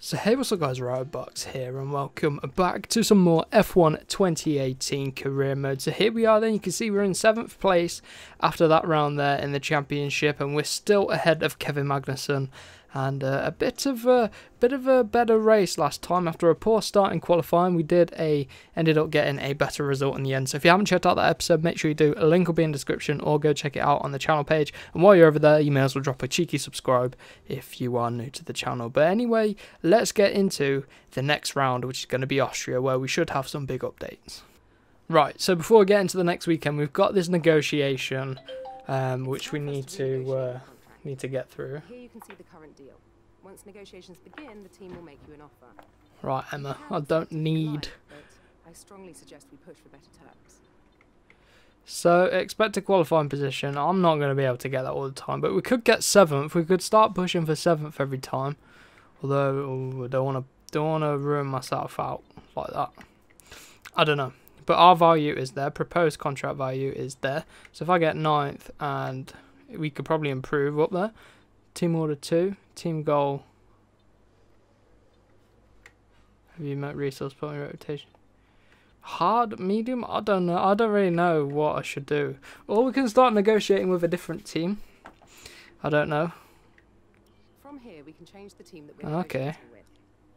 So hey, what's up guys, Robox here and welcome back to some more F1 2018 career mode. So here we are then, you can see we're in 7th place after that round there in the championship, and we're still ahead of Kevin Magnussen, and a bit of a better race last time. After a poor start in qualifying, we ended up getting a better result in the end. So if you haven't checked out that episode, make sure you do. A link will be in the description, or go check it out on the channel page. And while you're over there, you may as well drop a cheeky subscribe if you are new to the channel. But anyway, let's get into the next round, which is going to be Austria, where we should have some big updates. Right, so before we get into the next weekend, we've got this negotiation, which we need to get through. Here you can see the current deal. Once negotiations begin, the team will make you an offer. Right, Emma, I don't need... I strongly suggest we push for better terms. So, expected qualifying position. I'm not going to be able to get that all the time, but we could get 7th. We could start pushing for 7th every time. Although, I don't want to ruin myself out like that. I don't know. But our value is there. Proposed contract value is there. So if I get 9th, and we could probably improve up there. Team order 2. Team goal. Have you met resource point rotation? Hard, medium? I don't know. I don't really know what I should do. Or we can start negotiating with a different team. I don't know. From here, we can change the team that we're negotiating with.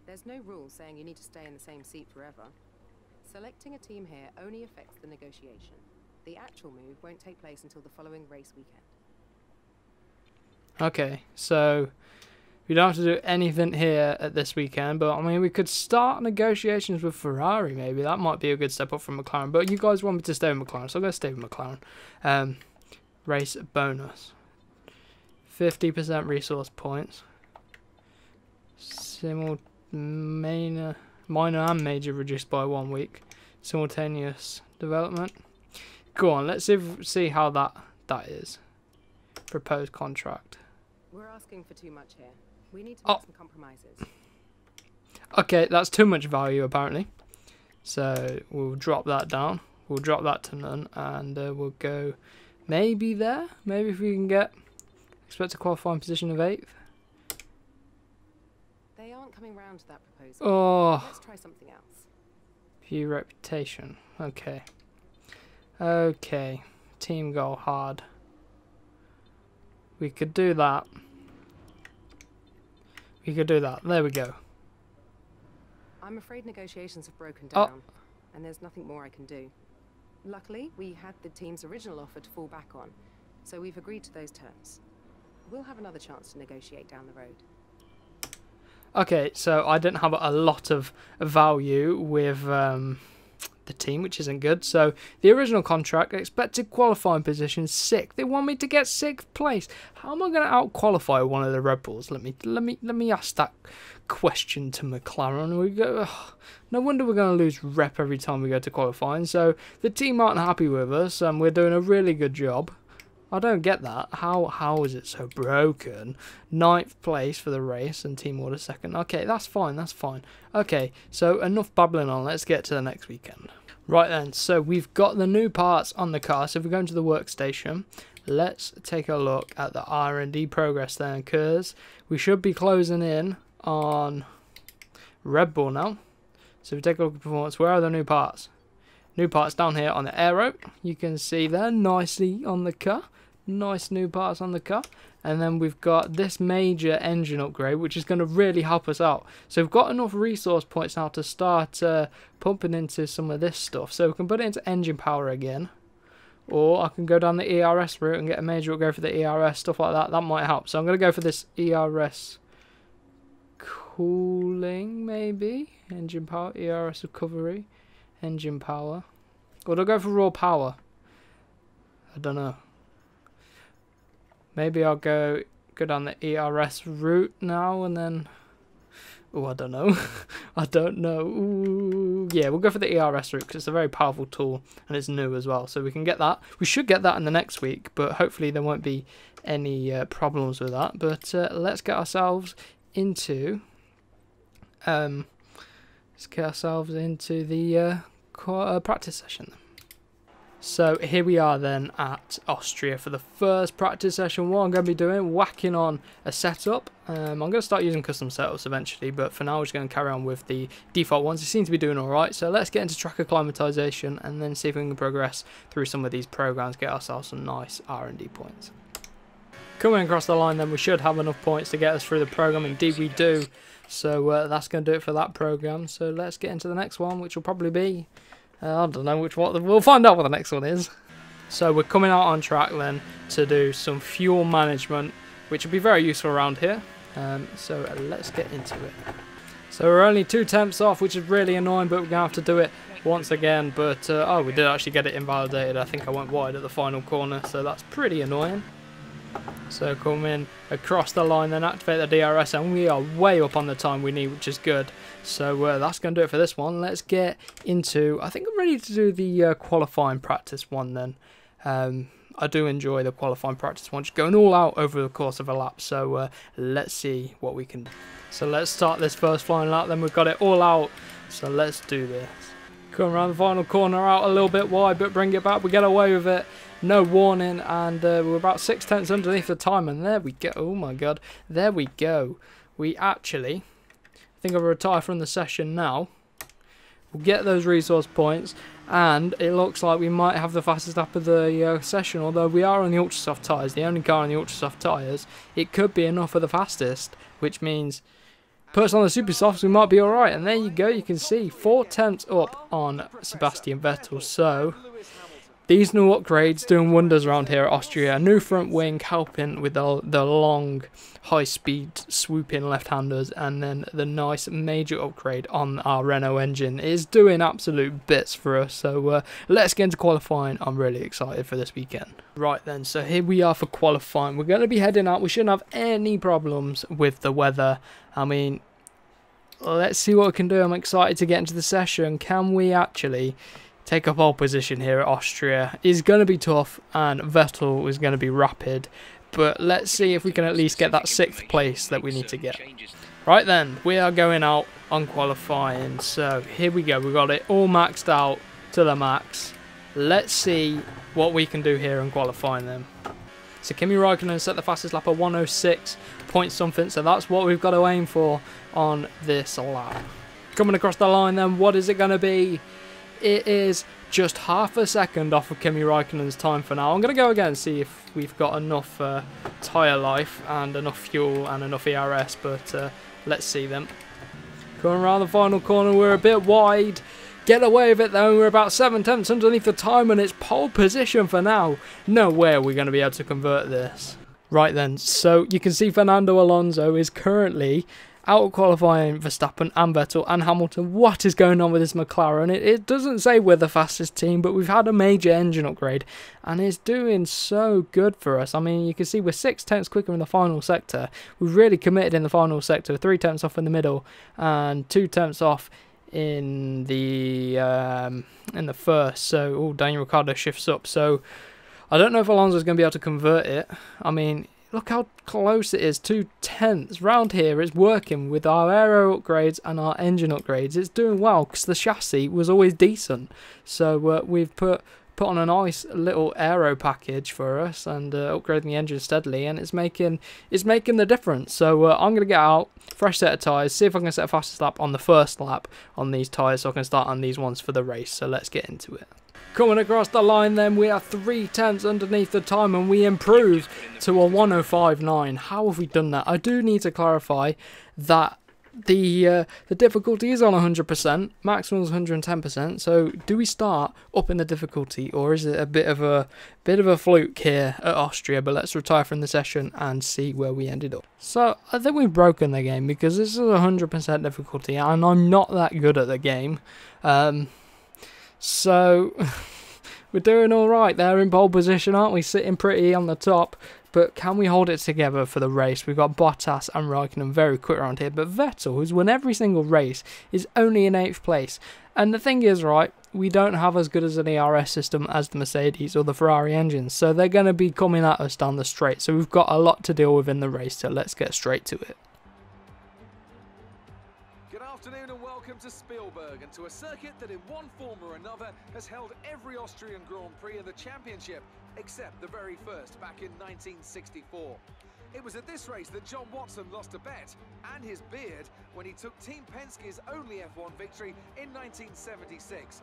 There's no rule saying you need to stay in the same seat forever. Selecting a team here only affects the negotiation. The actual move won't take place until the following race weekend. Okay, so we don't have to do anything here at this weekend, but I mean, we could start negotiations with Ferrari maybe. That might be a good step up from McLaren, but you guys want me to stay with McLaren, so I'm going to stay with McLaren. Race bonus. 50% resource points. Minor and major reduced by 1 week. Simultaneous development. Go on, let's see how that is. Proposed contract. We're asking for too much here. We need to make some compromises. Okay, that's too much value apparently. So we'll drop that down. We'll drop that to none, and we'll go maybe there. Maybe if we can get expected qualifying position of 8th. They aren't coming round to that proposal. Oh. Let's try something else. View reputation. Okay. Okay. Team goal hard. We could do that. We could do that. There we go. I'm afraid negotiations have broken down, and there's nothing more I can do. Luckily, we had the team's original offer to fall back on, so we've agreed to those terms. We'll have another chance to negotiate down the road. Okay, so I didn't have a lot of value with the team, which isn't good. So the original contract, expected qualifying position 6th. They want me to get 6th place. How am I going to out qualify one of the Red Bulls? Let me ask that question to McLaren. We go. No wonder we're going to lose rep every time we go to qualifying. So the team aren't happy with us, and we're doing a really good job. I don't get that. How is it so broken? 9th place for the race and team order 2nd. Okay, that's fine. That's fine. Okay, so enough babbling on. Let's get to the next weekend. Right then, so we've got the new parts on the car. So if we go into the workstation, let's take a look at the R&D progress then, because we should be closing in on Red Bull now. So if we take a look at performance, where are the new parts? New parts down here on the aero. You can see there nicely on the car. Nice new parts on the car. And then we've got this major engine upgrade, which is going to really help us out. So we've got enough resource points now to start pumping into some of this stuff. So we can put it into engine power again. Or I can go down the ERS route and get a major upgrade for the ERS, stuff like that. That might help. So I'm going to go for this ERS cooling, maybe. Engine power, ERS recovery. Engine power. Or do I go for raw power? I don't know. Maybe I'll go down the ERS route now and then. Oh, I don't know. I don't know. Ooh. Yeah, we'll go for the ERS route because it's a very powerful tool and it's new as well. So we can get that. We should get that in the next week, but hopefully there won't be any problems with that. But let's get ourselves into the practice session. So here we are then at Austria for the first practice session. What I'm going to be doing, whacking on a setup. I'm going to start using custom setups eventually, but for now we're just going to carry on with the default ones. It seems to be doing alright, so let's get into track acclimatization and then see if we can progress through some of these programs, get ourselves some nice R&D points. Coming across the line then, we should have enough points to get us through the program. Indeed we do. So that's going to do it for that program. So let's get into the next one, which will probably be... I don't know which one. We'll find out what the next one is. So we're coming out on track then to do some fuel management, which will be very useful around here. So let's get into it. So we're only 2 temps off, which is really annoying, but we're going to have to do it once again. But, oh, we did actually get it invalidated. I think I went wide at the final corner, so that's pretty annoying. So come in across the line, then activate the DRS, and we are way up on the time we need, which is good. So that's going to do it for this one. Let's get into, I think I'm ready to do the qualifying practice one then. I do enjoy the qualifying practice one, just going all out over the course of a lap. So let's see what we can do. So let's start this first flying lap, then we've got it all out. So let's do this. Come around the final corner, out a little bit wide, but bring it back, we get away with it. No warning, and we're about 6 tenths underneath the time, and there we go. Oh my god, there we go. We actually, I think I'll retire from the session now. We'll get those resource points, and it looks like we might have the fastest lap of the session, although we are on the ultra soft tyres, the only car on the ultra soft tyres. It could be enough for the fastest, which means put us on the super softs, we might be alright. And there you go, you can see 4 tenths up on Sebastian Vettel. So these new upgrades doing wonders around here at Austria. A new front wing helping with the long, high-speed swooping left-handers, and then the nice major upgrade on our Renault engine is doing absolute bits for us. So let's get into qualifying. I'm really excited for this weekend. Right then, so here we are for qualifying. We're going to be heading out. We shouldn't have any problems with the weather. I mean, let's see what we can do. I'm excited to get into the session. Can we actually take up pole position here at Austria? Is going to be tough, and Vettel is going to be rapid, but let's see if we can at least get that 6th place that we need to get. Right then, we are going out on qualifying, so here we go. We got it all maxed out to the max. Let's see what we can do here in qualifying then. So Kimi Raikkonen set the fastest lap of 106 point something, so that's what we've got to aim for on this lap. Coming across the line then, what is it going to be? It is just half a second off of Kimi Raikkonen's time for now. I'm going to go again and see if we've got enough tyre life and enough fuel and enough ERS, but let's see them. Going around the final corner, we're a bit wide. Get away with it though, we're about 7 tenths underneath the time, and it's pole position for now. No way we're going to be able to convert this. Right then, so you can see Fernando Alonso is currently out qualifying Verstappen and Vettel and Hamilton. What is going on with this McLaren? It doesn't say we're the fastest team, but we've had a major engine upgrade, and it's doing so good for us. I mean, you can see we're 6 tenths quicker in the final sector. We've really committed in the final sector, 3 tenths off in the middle, and 2 tenths off in the first. So, Daniel Ricciardo shifts up. So, I don't know if Alonso's going to be able to convert it. I mean, look how close it is, 2 tenths. Round here, it's working with our aero upgrades and our engine upgrades. It's doing well because the chassis was always decent. So we've put on a nice little aero package for us and upgrading the engine steadily, and it's making the difference. So I'm going to get out, fresh set of tyres, see if I can set a fastest lap on the first lap on these tyres so I can start on these ones for the race. So let's get into it. Coming across the line then, we are 3 tenths underneath the time, and we improved to a 105.9. How have we done that? I do need to clarify that the difficulty is on 100%, maximum is 110%. So do we start up in the difficulty, or is it a bit of a fluke here at Austria? But let's retire from the session and see where we ended up. So I think we've broken the game because this is 100% difficulty, and I'm not that good at the game. So we're doing all right there in pole position, aren't we? Sitting pretty on the top. But can we hold it together for the race? We've got Bottas and Raikkonen very quick around here. But Vettel, who's won every single race, is only in 8th place. And the thing is, right, we don't have as good as an ERS system as the Mercedes or the Ferrari engines. So they're going to be coming at us down the straight. So we've got a lot to deal with in the race. So let's get straight to it. Good afternoon and welcome to Spielberg and to a circuit that in one form or another has held every Austrian Grand Prix in the championship, except the very first back in 1964. It was at this race that John Watson lost a bet and his beard when he took Team Penske's only F1 victory in 1976.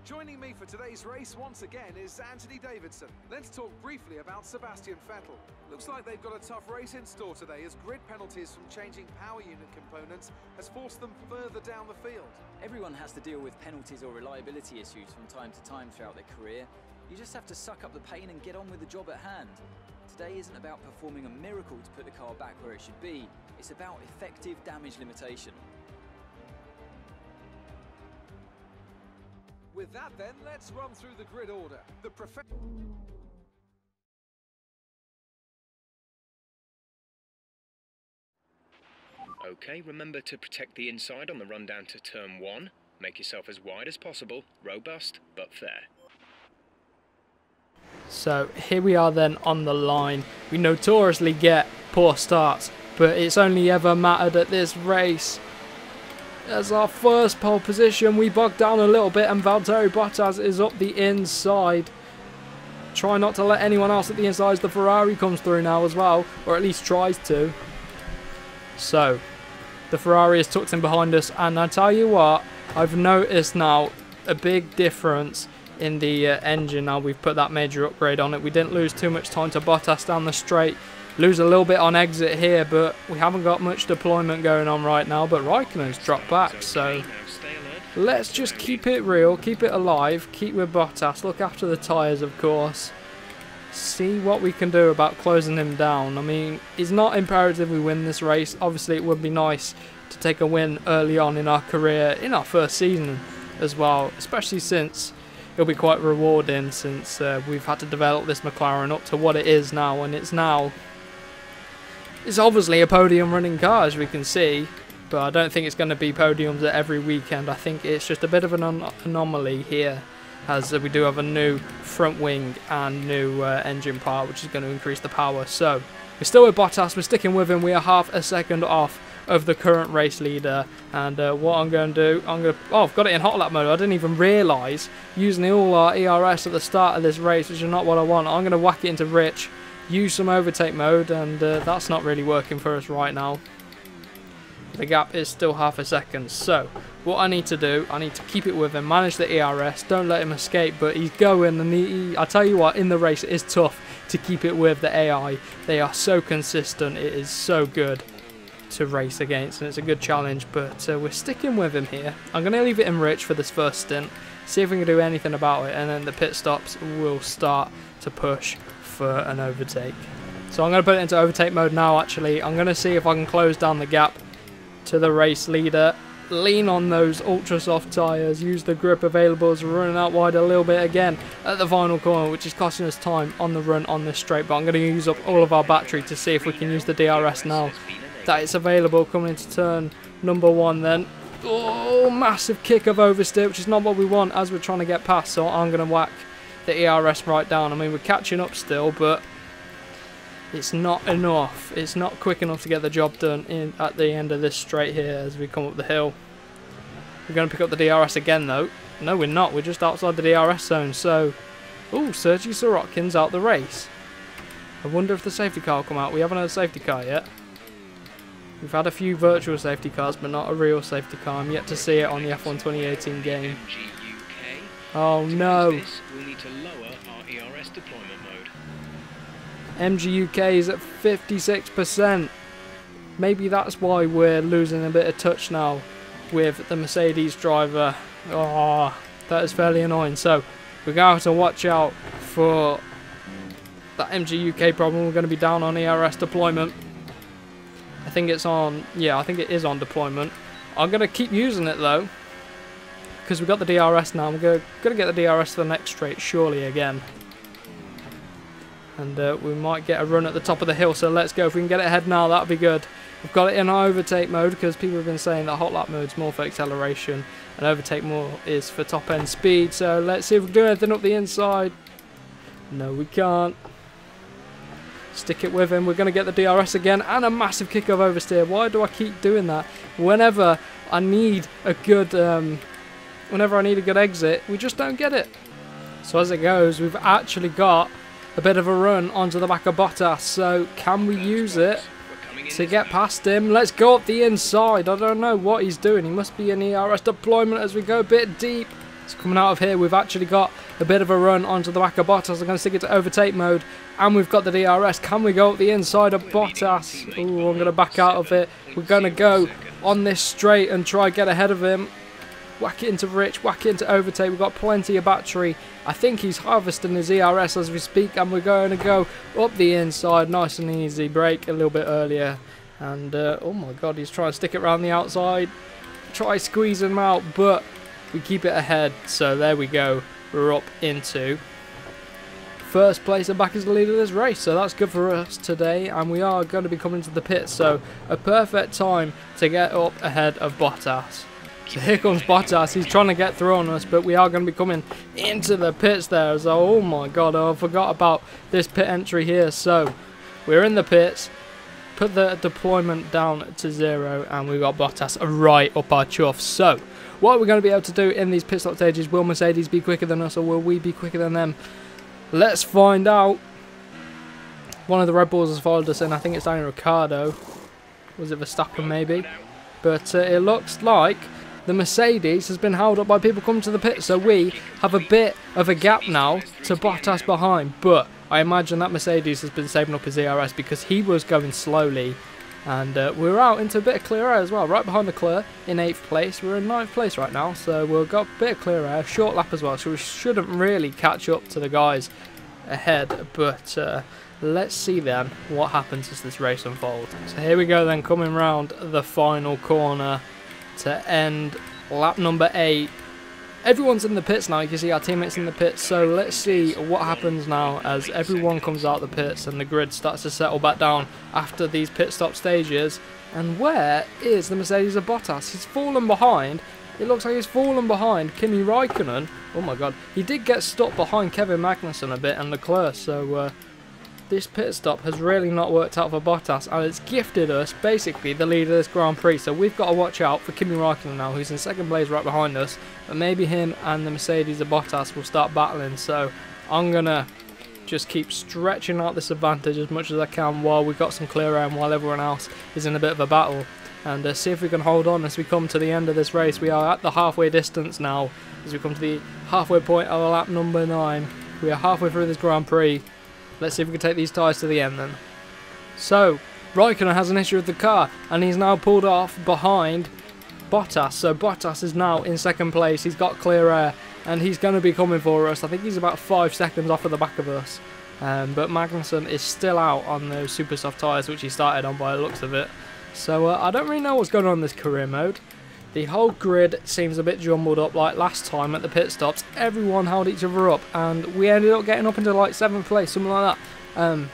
Joining me for today's race once again is Anthony Davidson. Let's talk briefly about Sebastian Vettel. Looks like they've got a tough race in store today as grid penalties from changing power unit components has forced them further down the field. Everyone has to deal with penalties or reliability issues from time to time throughout their career. You just have to suck up the pain and get on with the job at hand. Today isn't about performing a miracle to put the car back where it should be. It's about effective damage limitation. With that then, let's run through the grid order. Okay, remember to protect the inside on the run down to turn 1. Make yourself as wide as possible, robust but fair. So here we are then on the line. We notoriously get poor starts, but it's only ever mattered at this race. As our first pole position, we bogged down a little bit and Valtteri Bottas is up the inside. Try not to let anyone else at the inside as the Ferrari comes through now as well, or at least tries to. So, the Ferrari is tucked in behind us, and I tell you what, I've noticed now a big difference in the engine now we've put that major upgrade on it. We didn't lose too much time to Bottas down the straight. Lose a little bit on exit here, but we haven't got much deployment going on right now. But Raikkonen's dropped back, so let's just keep it real, keep it alive, keep with Bottas, look after the tyres of course. See what we can do about closing him down. I mean, it's not imperative we win this race. Obviously it would be nice to take a win early on in our career, in our first season as well, especially since it'll be quite rewarding since we've had to develop this McLaren up to what it is now, and it's obviously a podium running car as we can see, but I don't think it's going to be podiums at every weekend. I think it's just a bit of an anomaly here as we do have a new front wing and new engine part which is going to increase the power. So we're still with Bottas, we're sticking with him, we are half a second off of the current race leader, and what I'm going to do, I've got it in hot lap mode. I didn't even realise using the all ERS at the start of this race, which is not what I want. I'm going to whack it into rich, use some overtake mode, and that's not really working for us right now. The gap is still half a second, so what I need to do, I need to keep it with him, manage the ERS, don't let him escape, but he's going, and I tell you what, in the race it is tough to keep it with the AI. They are so consistent, it is so good to race against, and it's a good challenge, but we're sticking with him here. I'm going to leave it in rich for this first stint, see if we can do anything about it, and then the pit stops will start to push for an overtake. So I'm going to put it into overtake mode now. Actually, I'm going to see if I can close down the gap to the race leader, lean on those ultra soft tyres, use the grip available as we're running out wide a little bit again at the final corner, which is costing us time on the run on this straight, but I'm going to use up all of our battery to see if we can use the DRS now that it's available coming into turn number 1 then. Oh, massive kick of oversteer, which is not what we want as we're trying to get past, so I'm going to whack the ERS right down. I mean, we're catching up still, but it's not enough. It's not quick enough to get the job done at the end of this straight here as we come up the hill. We're going to pick up the DRS again though. No, we're not. We're just outside the DRS zone. So, ooh, Sergio Sorokin's out the race. I wonder if the safety car will come out. We haven't had a safety car yet. We've had a few virtual safety cars, but not a real safety car. I'm yet to see it on the F1 2018 game. Oh no. We'll need to lower our ERS deployment mode. MG UK is at 56%. Maybe that's why we're losing a bit of touch now with the Mercedes driver. Oh, that is fairly annoying. So we're going to have to watch out for that MG UK problem. We're going to be down on ERS deployment. I think it's on, yeah, I think it is on deployment. I'm going to keep using it though, because we've got the DRS now. We're going to get the DRS to the next straight surely again. And we might get a run at the top of the hill, so let's go. If we can get it ahead now, that'll be good. We've got it in overtake mode because people have been saying that hot lap mode's more for acceleration and overtake more is for top end speed. So let's see if we can do anything up the inside. No, we can't. Stick it with him. We're going to get the DRS again, and a massive kick of oversteer. Why do I keep doing that? Whenever I need a good exit, we just don't get it. So as it goes, we've actually got a bit of a run onto the back of Bottas. So can we use it to get past him? Let's go up the inside. I don't know what he's doing. He must be in ERS deployment as we go a bit deep. It's coming out of here. We've actually got a bit of a run onto the back of Bottas. I'm going to stick it to overtake mode, and we've got the DRS. Can we go up the inside of Bottas? Ooh, I'm going to back out of it. We're going to go on this straight and try get ahead of him. Whack it into Rich, whack it into overtake. We've got plenty of battery. I think he's harvesting his ERS as we speak, and we're going to go up the inside. Nice and easy. Brake a little bit earlier. And, oh my god, he's trying to stick it around the outside. Try squeezing him out, but we keep it ahead. So there we go. We're up into first place and back as the leader of this race. So that's good for us today. And we are going to be coming to the pits. So a perfect time to get up ahead of Bottas. So here comes Bottas. He's trying to get through on us, but we are going to be coming into the pits there. So, oh my god, I forgot about this pit entry here. So we're in the pits. Put the deployment down to 0, and we've got Bottas right up our chuff. So what we're going to be able to do in these pit stop stages, will Mercedes be quicker than us, or will we be quicker than them? Let's find out. One of the Red Bulls has followed us in. I think it's Daniel Ricciardo. Was it Verstappen maybe? But it looks like the Mercedes has been held up by people coming to the pit, so we have a bit of a gap now to Bottas behind. But I imagine that Mercedes has been saving up his ERS because he was going slowly, and we're out into a bit of clear air as well, right behind Leclerc in 8th place. We're in 9th place right now, so we've got a bit of clear air, short lap as well, so we shouldn't really catch up to the guys ahead. But let's see then what happens as this race unfolds. So here we go then, coming round the final corner to end lap number 8. Everyone's in the pits now. You can see our teammates in the pits. So let's see what happens now as everyone comes out the pits and the grid starts to settle back down after these pit stop stages. And where is the Mercedes of Bottas? He's fallen behind. It looks like he's fallen behind Kimi Raikkonen. Oh my god. He did get stuck behind Kevin Magnussen a bit and Leclerc. So this pit stop has really not worked out for Bottas, and it's gifted us basically the lead of this Grand Prix. So we've got to watch out for Kimi Raikkonen now, who's in 2nd place right behind us, but maybe him and the Mercedes of Bottas will start battling. So I'm gonna just keep stretching out this advantage as much as I can while we've got some clear air and while everyone else is in a bit of a battle, and see if we can hold on as we come to the end of this race. We are at the halfway distance now as we come to the halfway point of lap number 9. We are halfway through this Grand Prix. Let's see if we can take these tyres to the end then. So, Raikkonen has an issue with the car, and he's now pulled off behind Bottas. So Bottas is now in 2nd place. He's got clear air, and he's going to be coming for us. I think he's about 5 seconds off of the back of us. But Magnussen is still out on those super soft tyres, which he started on by the looks of it. So I don't really know what's going on in this career mode. The whole grid seems a bit jumbled up like last time at the pit stops. Everyone held each other up, and we ended up getting up into like 7th place, something like that.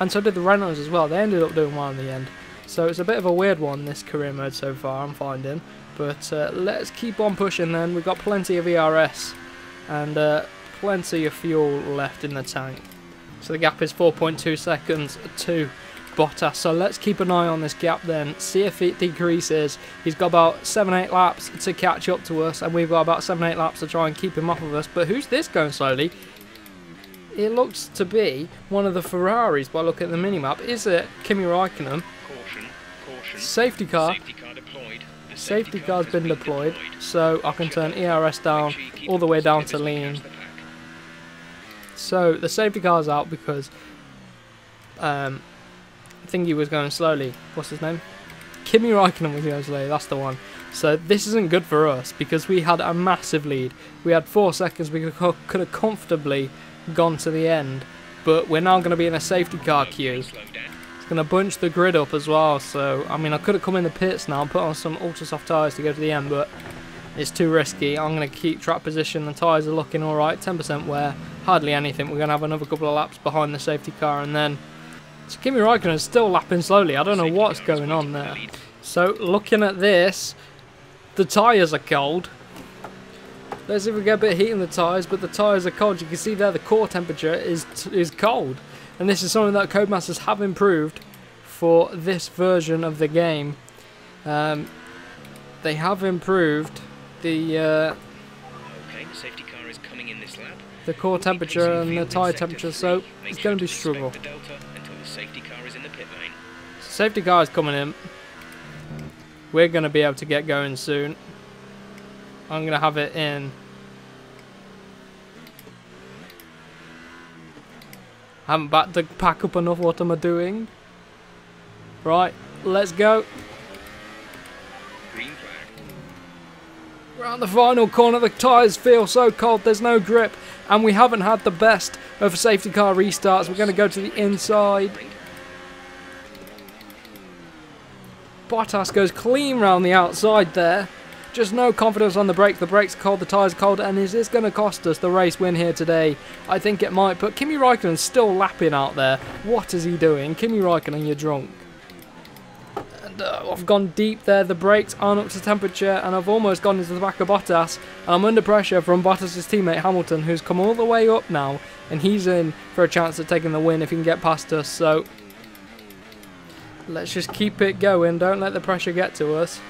And so did the Renaults as well. They ended up doing well in the end. So it's a bit of a weird one, this career mode so far, I'm finding. But let's keep on pushing then. We've got plenty of ERS and plenty of fuel left in the tank. So the gap is 4.2 seconds to Bottas, so let's keep an eye on this gap then, see if it decreases. He's got about 7-8 laps to catch up to us, and we've got about 7-8 laps to try and keep him off of us. But who's this going slowly? It looks to be one of the Ferraris by looking at the minimap. Is it Kimi Raikkonen? Caution. Safety car. Safety car's been deployed, so I can turn ERS down all the way down to lean. So the safety car's out because I think he was going slowly. What's his name? Kimi Raikkonen was going slowly, that's the one. So this isn't good for us because we had a massive lead. We had 4 seconds, we could have comfortably gone to the end. But we're now going to be in a safety car queue. It's going to bunch the grid up as well. So, I mean, I could have come in the pits now and put on some ultra soft tyres to go to the end, but it's too risky. I'm going to keep track position. The tyres are looking alright, 10% wear, hardly anything. We're going to have another couple of laps behind the safety car, and then so Kimi Raikkonen is still lapping slowly. I don't know what's going on there. So looking at this, the tyres are cold. Let's see if we get a bit of heat in the tyres, but the tyres are cold. You can see there the core temperature is cold. And this is something that Codemasters have improved for this version of the game. They have improved the Okay, the safety car is coming in this lap. the core temperature and the tyre temperature, so it's going to be a struggle. The delta until the safety car is in the pit lane. Safety car is coming in. We're going to be able to get going soon. I'm going to have it in. Haven't backed to pack up enough. What am I doing? Right, let's go. Green flag. Around the final corner, the tyres feel so cold, there's no grip, and we haven't had the best of safety car restarts. We're going to go to the inside. Bottas goes clean round the outside there. Just no confidence on the brakes. The brakes are cold, the tyres are cold, and is this going to cost us the race win here today? I think it might, but Kimi Raikkonen's still lapping out there. What is he doing? Kimi Raikkonen, you're drunk. And I've gone deep there. The brakes aren't up to temperature, and I've almost gone into the back of Bottas. And I'm under pressure from Bottas' teammate Hamilton, who's come all the way up now, and he's in for a chance at taking the win if he can get past us. So let's just keep it going. Don't let the pressure get to us.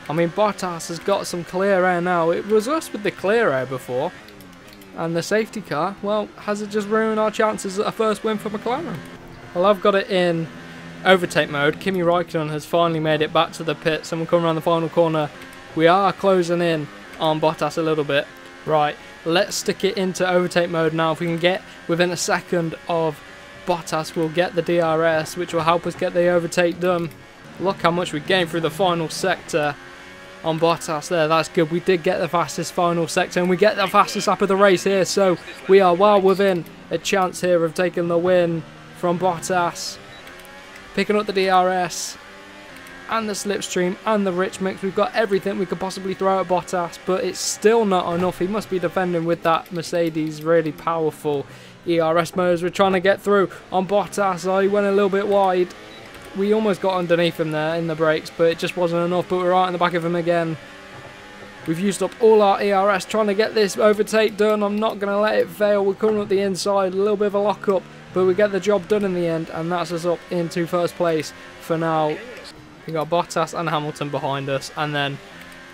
I mean, Bottas has got some clear air now. It was us with the clear air before. And the safety car, well, has it just ruined our chances at a first win for McLaren? Well, I've got it in overtake mode. Kimi Raikkonen has finally made it back to the pits, and we're coming around the final corner. We are closing in on Bottas a little bit. Right, let's stick it into overtake mode now. If we can get within a second of Bottas, we'll get the DRS, which will help us get the overtake done. Look how much we gained through the final sector on Bottas there. That's good. We did get the fastest final sector, and we get the fastest lap of the race here, so we are well within a chance here of taking the win from Bottas. Picking up the DRS and the slipstream and the rich mix. We've got everything we could possibly throw at Bottas, but it's still not enough. He must be defending with that Mercedes really powerful ERS motors. We're trying to get through on Bottas. Oh, he went a little bit wide. We almost got underneath him there in the brakes, but it just wasn't enough. But we're right in the back of him again. We've used up all our ERS trying to get this overtake done. I'm not going to let it fail. We're coming up the inside, a little bit of a lock-up, but we get the job done in the end, and that's us up into first place for now. We've got Bottas and Hamilton behind us, and then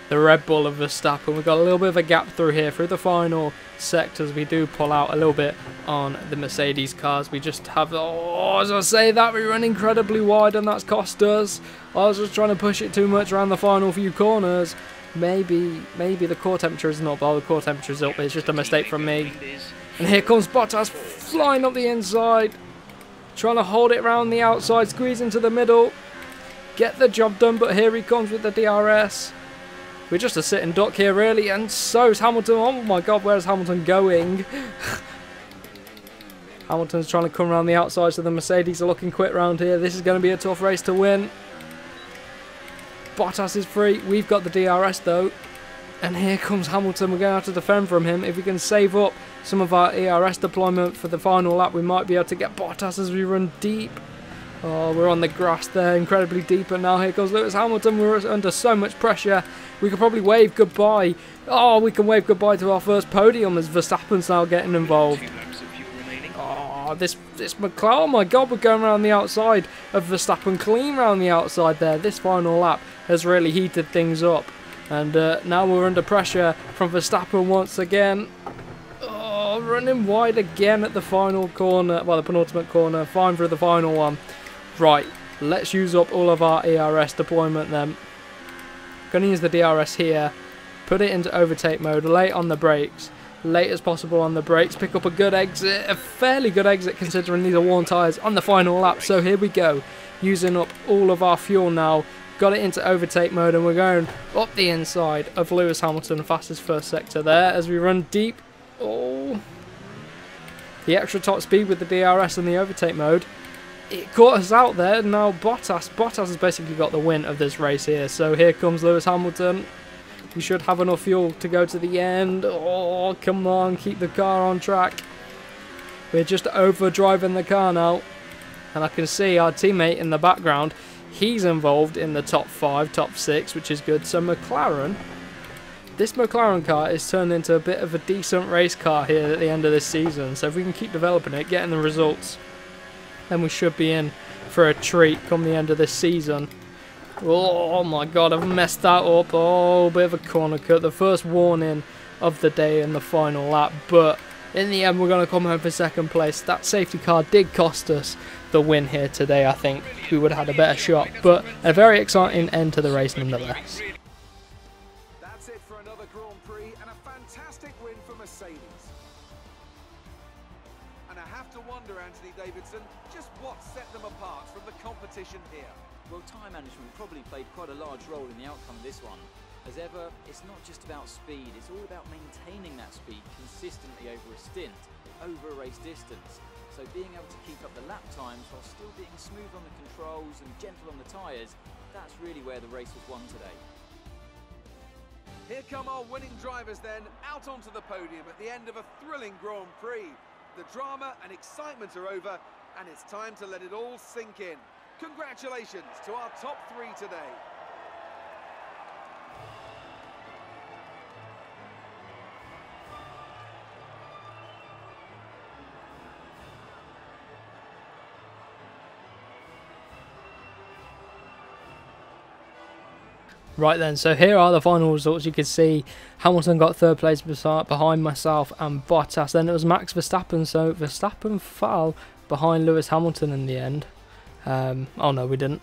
the Red Bull of Verstappen. We've got a little bit of a gap through here, through the final sectors. We do pull out a little bit on the Mercedes cars. We just have, oh, as I say that, we run incredibly wide, and that's cost us. I was just trying to push it too much around the final few corners. Maybe the core temperature isn't up. Oh, the core temperature is up. It's just a mistake from me. And here comes Bottas flying up the inside, trying to hold it around the outside, squeeze into the middle, get the job done. But here he comes with the DRS. We're just a sitting duck here, really, and so's Hamilton. Oh my God, where's Hamilton going? Hamilton's trying to come around the outside, so the Mercedes are looking quick round here. This is going to be a tough race to win. Bottas is free. We've got the DRS though. And here comes Hamilton. We're going to have to defend from him. If we can save up some of our ERS deployment for the final lap, we might be able to get Bottas as we run deep. Oh, we're on the grass there, incredibly deep, and now here goes Lewis Hamilton. We're under so much pressure. We could probably wave goodbye. Oh, we can wave goodbye to our first podium as Verstappen's now getting involved. Oh, this McLaren, oh my God, we're going around the outside of Verstappen, clean around the outside there. This final lap has really heated things up. And now we're under pressure from Verstappen once again. Oh, running wide again at the final corner, well, the penultimate corner, fine through the final one. Right, let's use up all of our ERS deployment then. Going to use the DRS here, put it into overtake mode, late on the brakes, late as possible on the brakes, pick up a good exit, a fairly good exit considering these are worn tyres on the final lap. So here we go, using up all of our fuel now, got it into overtake mode, and we're going up the inside of Lewis Hamilton, fastest first sector there as we run deep. Oh, the extra top speed with the DRS and the overtake mode. It caught us out there. Now Bottas has basically got the win of this race here. So here comes Lewis Hamilton. We should have enough fuel to go to the end. Oh, come on, keep the car on track. We're just overdriving the car now. And I can see our teammate in the background. He's involved in the top 5, top 6, which is good. So McLaren, this McLaren car is turned into a bit of a decent race car here at the end of this season. So if we can keep developing it, getting the results, then we should be in for a treat come the end of this season. Oh my god, I've messed that up. Oh, bit of a corner cut. The first warning of the day in the final lap, but in the end we're going to come home for second place. That safety car did cost us the win here today. I think we would have had a better shot, but a very exciting end to the race nonetheless. That's it for another Grand Prix and a fantastic win for Mercedes. And I have to wonder, Anthony Davidson, just what set them apart from the competition here. Well, time management probably played quite a large role in the outcome of this one. As ever, it's not just about speed, it's all about maintaining that speed consistently over a stint, over a race distance. So being able to keep up the lap times while still being smooth on the controls and gentle on the tyres, that's really where the race was won today. Here come our winning drivers then, out onto the podium at the end of a thrilling Grand Prix. The drama and excitement are over, and it's time to let it all sink in. Congratulations to our top three today. Right then, so here are the final results. You can see Hamilton got third place behind myself and Bottas. Then it was Max Verstappen, so Verstappen fell behind Lewis Hamilton in the end. Oh no, we didn't.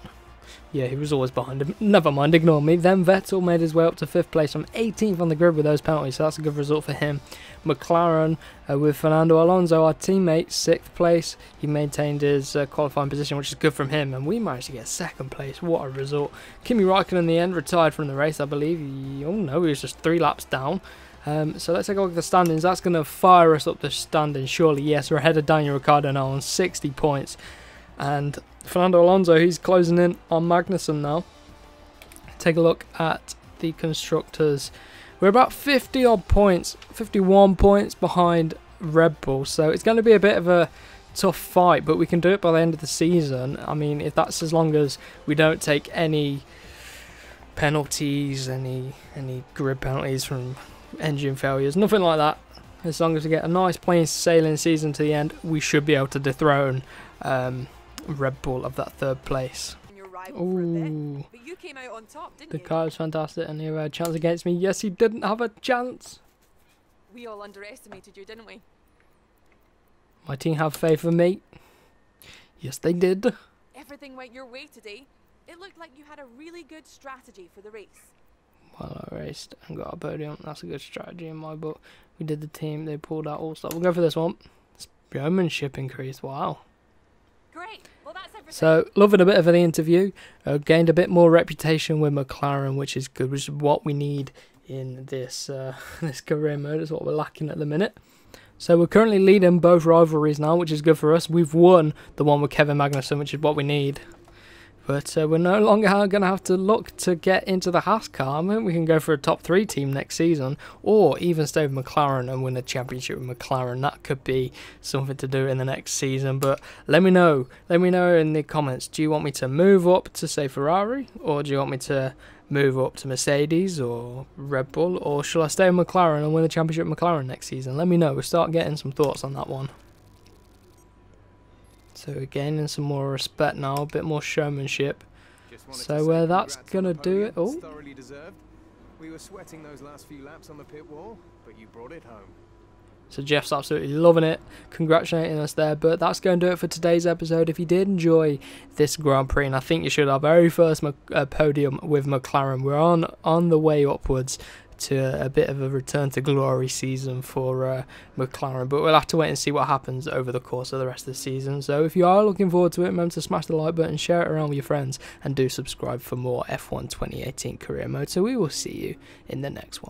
Yeah, he was always behind him. Never mind, ignore me. Then Vettel made his way up to 5th place from 18th on the grid with those penalties, so that's a good result for him. McLaren with Fernando Alonso, our teammate, 6th place. He maintained his qualifying position, which is good from him, and we managed to get 2nd place. What a result. Kimi Raikkonen in the end retired from the race, I believe. Oh no, he was just 3 laps down. So let's take a look at the standings. That's going to fire us up the standings, surely. Yes, we're ahead of Daniel Ricciardo now on 60 points. And Fernando Alonso, he's closing in on Magnussen now. Take a look at the constructors. We're about 50 odd points, 51 points behind Red Bull. So it's going to be a bit of a tough fight, but we can do it by the end of the season. I mean, if that's as long as we don't take any penalties, any grid penalties from engine failures, nothing like that. As long as we get a nice plain sailing season to the end, we should be able to dethrone Red Bull of that 3rd place. Ooh, but you came out on top, didn't the you? car was fantastic, and he had a chance against me. Yes, he didn't have a chance. We all underestimated you, didn't we? My team have faith in me. Yes, they did. Everything went your way today. It looked like you had a really good strategy for the race. Well, I raced and got a podium. That's a good strategy in my book. We did the team. They pulled out all stuff. We'll go for this one. Showmanship increased. Wow. Great. Well, that's everything. So, loving a bit of the interview. Gained a bit more reputation with McLaren, which is good, which is what we need in this this career mode. Is what we're lacking at the minute. So we're currently leading both rivalries now, which is good for us. We've won the one with Kevin Magnussen, which is what we need. But we're no longer going to have to look to get into the Haas car. I mean, we can go for a top 3 team next season, or even stay with McLaren and win a championship with McLaren. That could be something to do in the next season. But let me know. Let me know in the comments. Do you want me to move up to, say, Ferrari? Or do you want me to move up to Mercedes or Red Bull? Or shall I stay with McLaren and win the championship with McLaren next season? Let me know. We'll start getting some thoughts on that one. So we're gaining some more respect now, a bit more showmanship. So that's gonna do it. Oh, we were sweating those last few laps on the pit wall, but you brought it home. So Jeff's absolutely loving it, congratulating us there. But that's going to do it for today's episode. If you did enjoy this Grand Prix, and I think you should, our very first podium with McLaren, we're on the way upwards to a bit of a return to glory season for McLaren, but we'll have to wait and see what happens over the course of the rest of the season. So if you are looking forward to it, remember to smash the like button, share it around with your friends, and do subscribe for more F1 2018 career mode. So we will see you in the next one.